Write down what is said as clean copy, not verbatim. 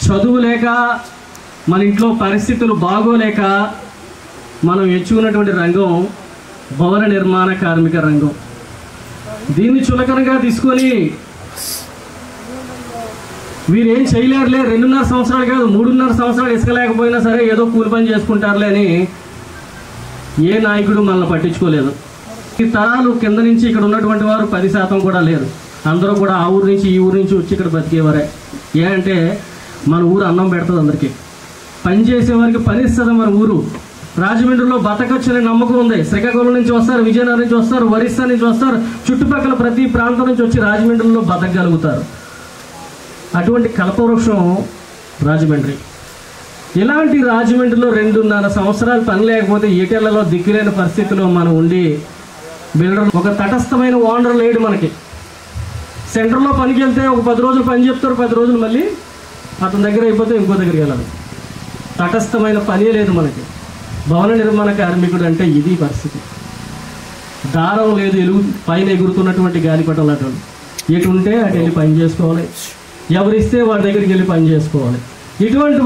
చదువు లేక మన ఇంట్లో పరిస్థితులు బాగోలేక మనం ఎంచుకున్నటువంటి రంగం భవన నిర్మాణ కార్మిక రంగం. దీన్ని చులకనగా తీసుకొని వీరేం చేయలేరులే, 2.5 సంవత్సరాలు కాదు 3.5 సంవత్సరాలు ఇసుక లేకపోయినా సరే ఏదో కూలి పని చేసుకుంటారులే అని ఏ నాయకుడు మనల్ని పట్టించుకోలేదు. ఈ తరాలు కింద నుంచి ఇక్కడ ఉన్నటువంటి వారు 10% కూడా లేరు. అందరూ కూడా ఆ ఊరు నుంచి ఈ ఊరు నుంచి వచ్చి ఇక్కడ బతికేవారే. ఏ అంటే మన ఊరు అన్నం పెడుతుంది, అందరికీ పని చేసేవారికి పని ఇస్తుంది మన ఊరు. రాజమండ్రిలో బతకొచ్చనే నమ్మకం ఉంది. శ్రీకాకుళం నుంచి వస్తారు, విజయనగరం నుంచి వస్తారు, ఒరిస్సా నుంచి వస్తారు, చుట్టుపక్కల ప్రతి ప్రాంతం నుంచి వచ్చి రాజమండ్రిలో బతకగలుగుతారు. అటువంటి కల్పవృక్షం రాజమండ్రి. ఇలాంటి రాజమండ్రిలో 2.5 సంవత్సరాలు పని లేకపోతే ఈటెళ్లలో దిక్కులేని పరిస్థితిలో మనం ఉండి బిల్డర్ ఒక తటస్థమైన ఓనర్ లేడు మనకి. సెంటర్లో పనికి వెళ్తే ఒక 10 రోజులు పని చెప్తారు, 10 రోజులు మళ్ళీ అతని దగ్గర అయిపోతే ఇంకో దగ్గరికి వెళ్ళాలి. తటస్థమైన పనే లేదు మనకి. భవన నిర్మాణ కార్మికుడు అంటే ఇది పరిస్థితి. దారం లేదు, పైన ఎగురుతున్నటువంటి గాలిపటం అటువంటి. ఎటు ఉంటే అటు వెళ్ళి పని చేసుకోవాలి, ఎవరిస్తే వాడి దగ్గరికి వెళ్ళి పని చేసుకోవాలి. ఇటువంటి